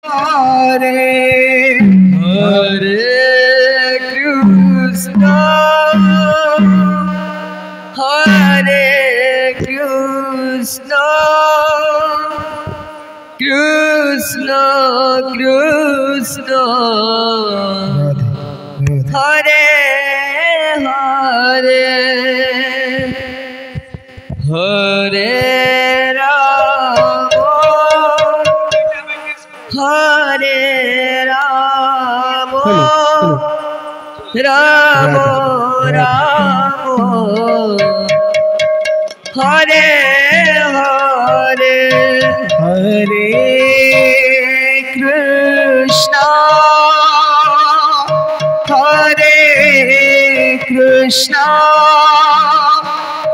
Hare Hare Krishna Hare Krishna Krishna Krishna Hare Hare Hare Rama Hare Rama Rama Rama Hare Hare Hare Krishna Hare Krishna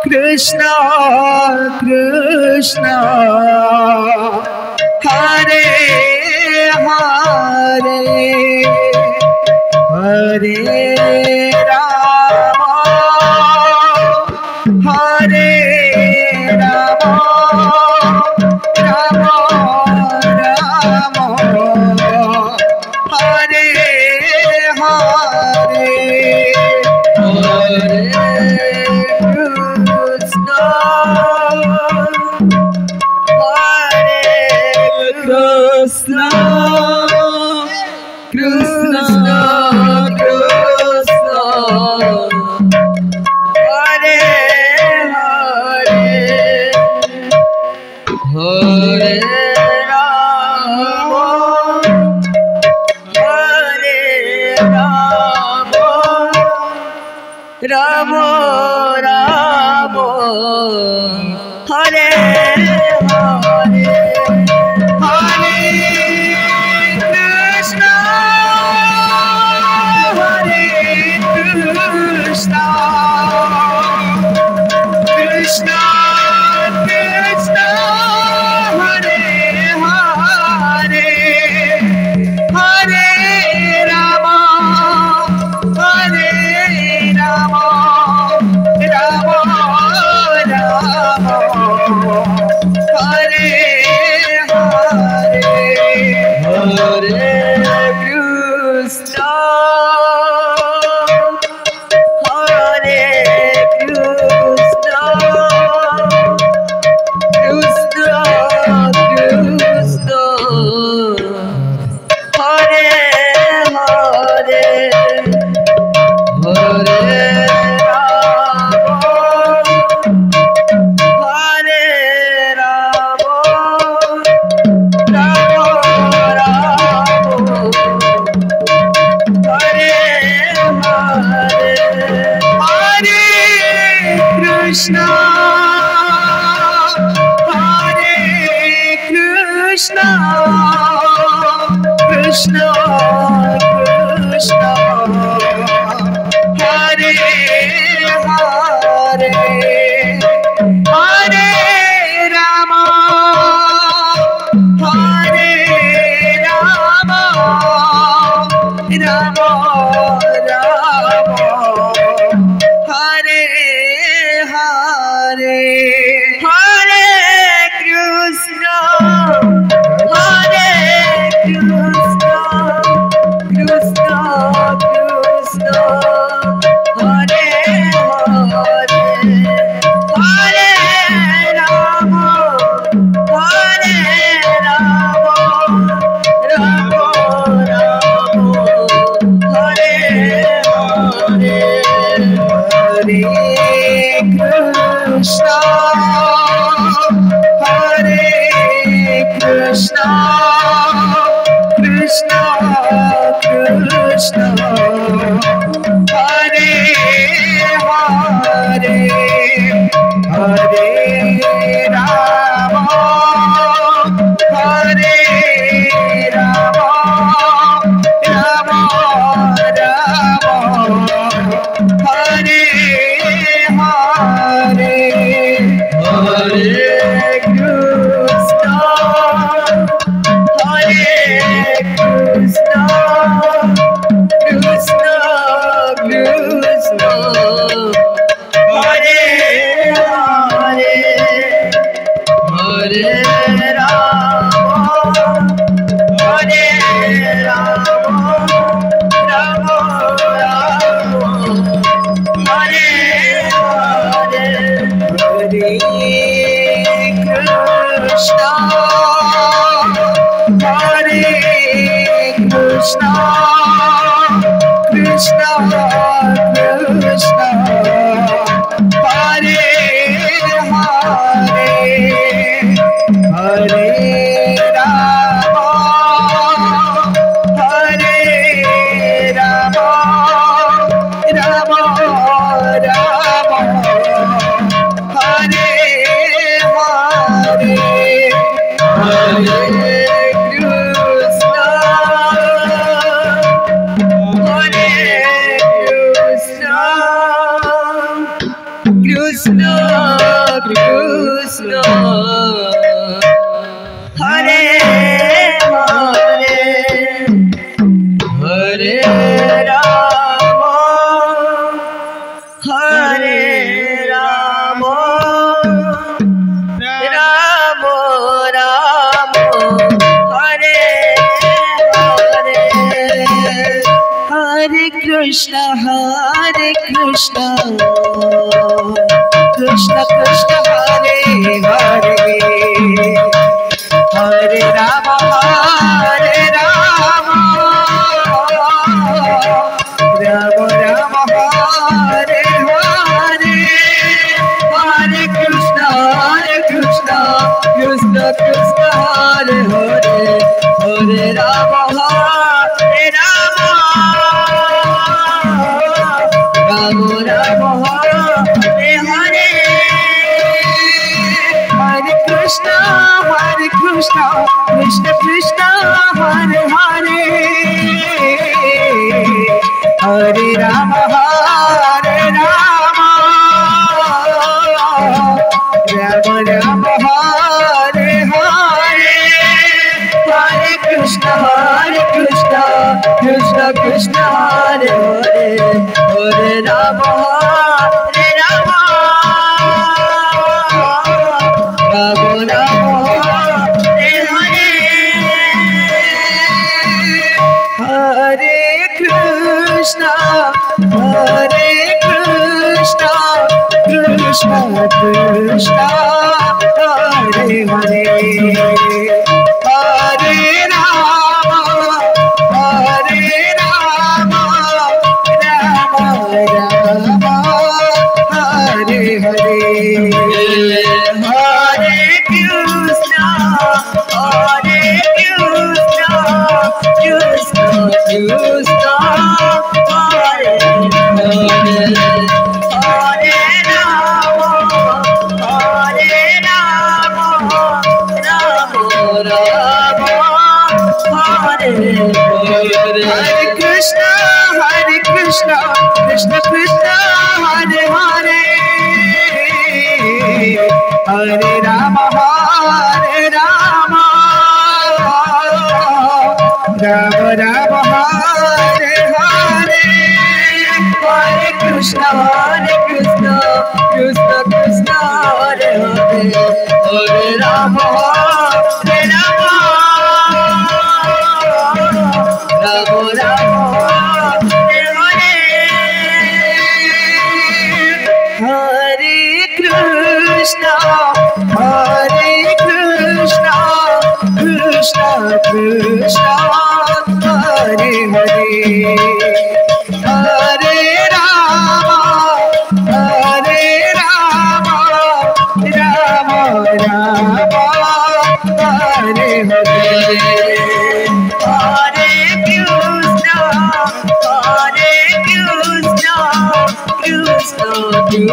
Krishna Krishna Hare Hare Hare Rama Hare Rama Rama Rama Hare Hare Hare Krishna Krishna Krishna Krishna Hare Hare Hare Rama Hare Rama Rama Rama Hare Hare Hare Krishna Hare Krishna Krishna Krishna Hare Hare Hare Rama Hare Rama Rama Rama Hare Hare Hare Krishna Hare Krishna Krishna Krishna Hare Hare Hare Rama Hare Rama Rama Rama Hare Hare Hare Krishna Hare Krishna Krishna Krishna Hare Hare Hare Rama Hare Rama Rama Rama Hare Hare Hare Krishna Hare Krishna Krishna Krishna Krishna Hare Hare Hare Rama Rama Rama Hare Hare Hare Krishna Krishna Krishna Hare Hare Hare Rama Hare Rama Rama Rama Hare Hare Hare Krishna Krishna Krishna Hare Hare Hare Rama Rama Rama Rama Hare Hare Hare Krishna Krishna Krishna Hare Hare Hare Rama Rama Rama Rama Hare Hare Hare Krishna Krishna Krishna Hare Hare Hare Rama Rama Rama Hare Hare Hare Krishna Krishna Krishna Hare Hare Hare Rama Rama Hare Hare Hare Krishna Krishna Krishna Hare Hare Hare Rama Rama Rama Hare Hare Hare Krishna Krishna Krishna Hare Hare Hare Rama Rama Rama Hare Hare Hare Krishna Krishna Krishna Hare Hare Hare Rama Rama Rama Hare Hare Hare Krishna Krishna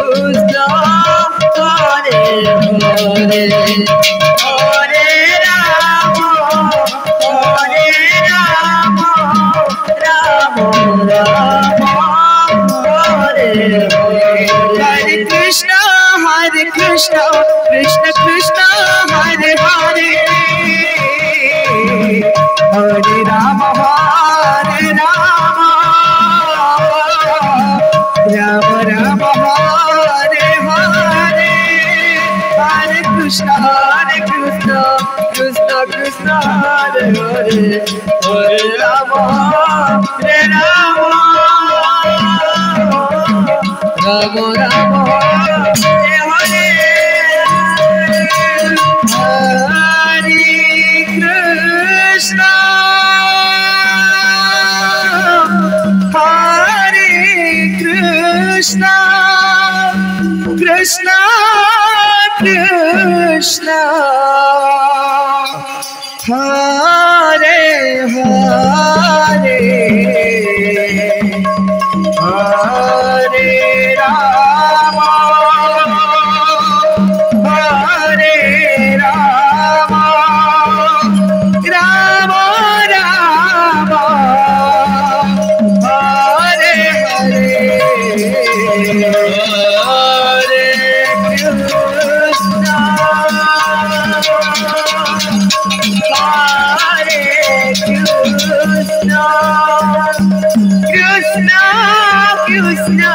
Krishna Hare Hare Hare Rama Rama Rama Hare Hare Hare Krishna Krishna Krishna Hare Hare Hare Rama Rama Rama Hare Hare Hare Krishna, Krishna Krishna, Hare Hare, Hare Rama, Rama Rama, Hare Hare, Hare Krishna, Hare Krishna, Krishna Krishna, Hare Hare, Hare Rama, Hare Rama, Rama Rama, Hare Hare, Hare Krishna, Hare Krishna, Krishna Krishna, Hare Hare, Hare Rama, Hare Rama, Rama Rama, Hare Hare, Hare Krishna, Hare Krishna, Krishna Krishna,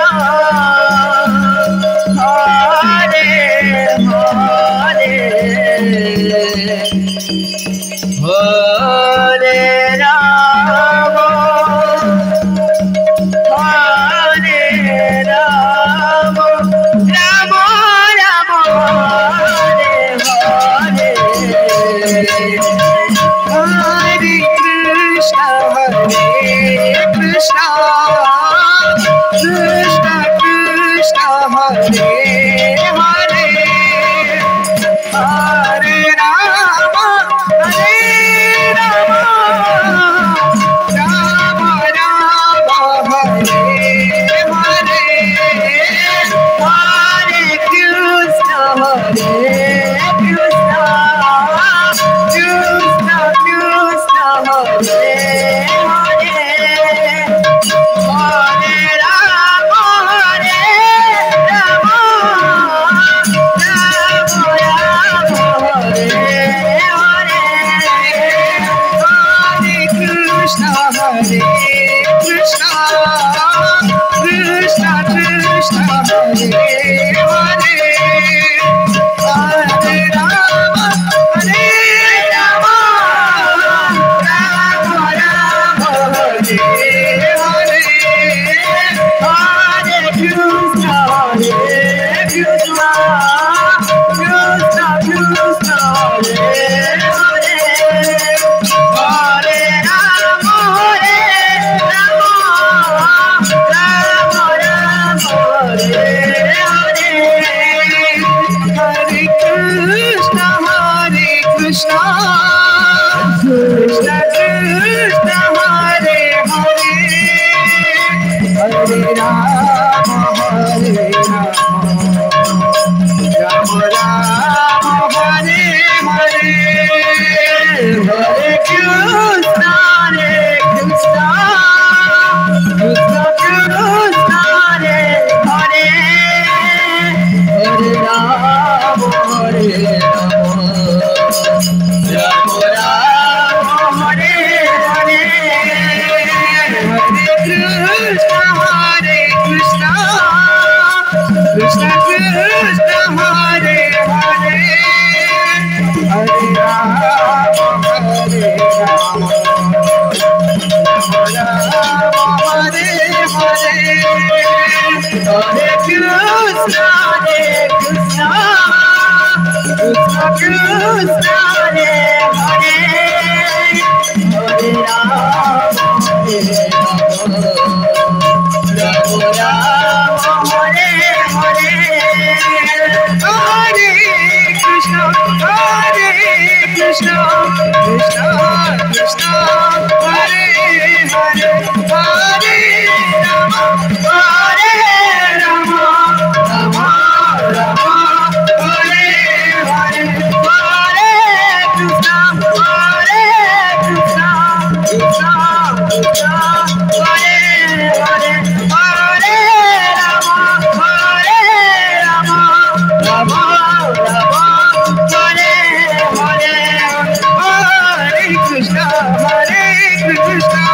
Hare Hare, Hare Rama, Hare Rama, Rama Rama, Hare Hare, Hare Krishna, Hare Krishna, Krishna Krishna, Hare Hare, Hare Rama, Hare Rama, Rama Rama, Hare Hare, Hare Krishna, Hare Krishna, Krishna Krishna, Hare Hare, Hare Rama, Hare Rama, Rama Rama, Hare Hare, Hare Krishna, Hare Krishna, Krishna Krishna, Hare Hare, Hare Rama, Hare Rama, Rama Rama, Hare Hare, Hare Krishna, Hare Krishna, Krishna Krishna, Hare Hare, Hare Rama, Hare Rama, Rama Rama, Hare Hare, Hare Krishna, Hare Krishna, Krishna Krishna, Hare Hare, Hare Rama, Hare Rama, Rama Rama, Hare Hare, Hare Krishna, Hare Krishna, Krishna Krishna, Hare Hare, Hare Rama, Hare Rama, Rama Rama, Hare Hare, Hare Krishna, Hare Krishna, Krishna Krishna, Hare Hare, Hare Rama, Hare Rama, Rama Rama, Hare Hare, Hare Krishna, Hare Krishna, Krishna Krishna, Hare Hare, Hare Rama, Hare Rama, Rama Rama, Hare Hare, Hare Krishna, Hare Krishna, Krishna Krishna, Hare Hare, Hare Rama, Hare Rama, Rama Rama, Hare Hare, Hare Krishna, Hare Krishna,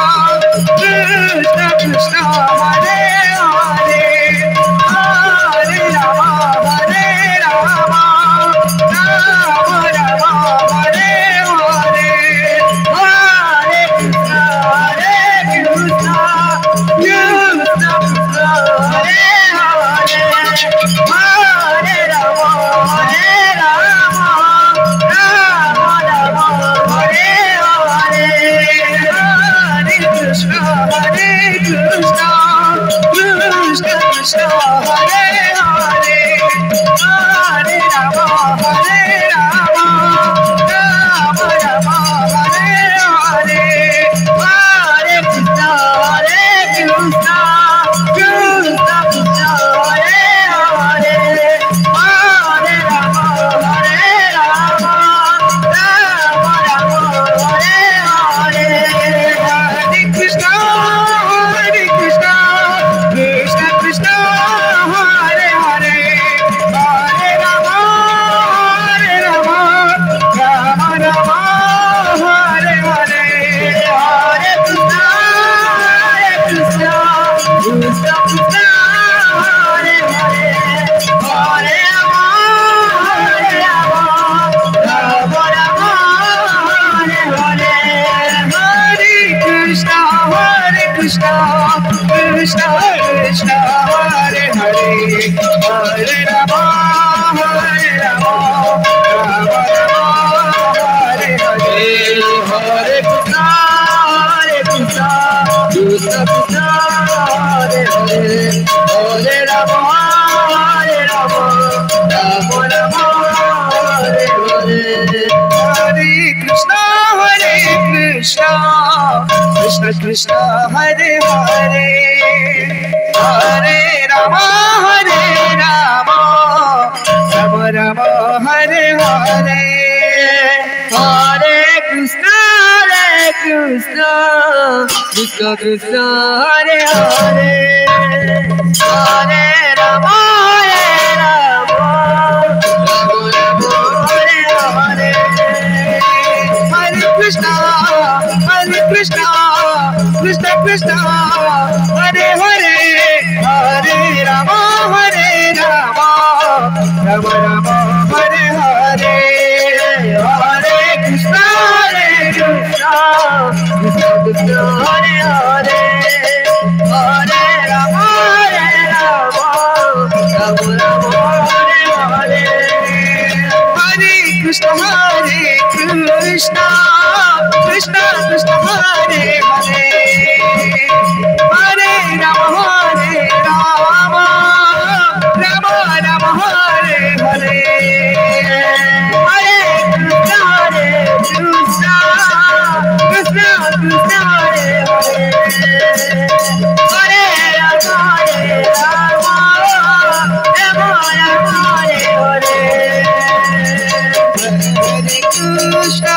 Krishna Krishna, Hare Hare, Hare Rama, Hare Rama, Krishna Krishna Krishna Hare Hare Hare Rama Rama Rama Hare Hare Hare Krishna Krishna Krishna Hare Hare Hare Rama Rama Rama Hare Hare Hare Krishna Krishna Krishna Hare Hare Hare Rama Rama Rama Hare Hare Hare Krishna Krishna Krishna Hare Hare Hare Rama Rama Rama Hare Hare Hare Krishna Krishna Krishna Hare Hare Hare Rama Rama Rama Hare Hare Hare Krishna Krishna Krishna Hare Hare Hare Rama Rama Rama Hare Hare Hare Krishna Krishna Krishna Krishna Hare Hare Hare Rama Rama Rama Rama Hare Hare Hare Krishna Krishna Krishna Hare Hare Hare Rama Rama Rama Rama Hare Hare Krishna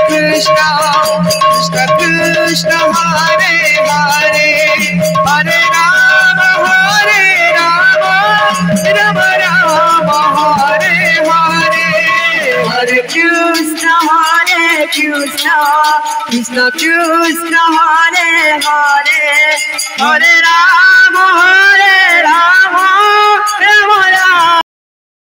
Krishna Krishna Krishna Hare Hare Hare Rama Rama Rama Hare Hare Hare Krishna Krishna Krishna Hare Hare Hare Rama Rama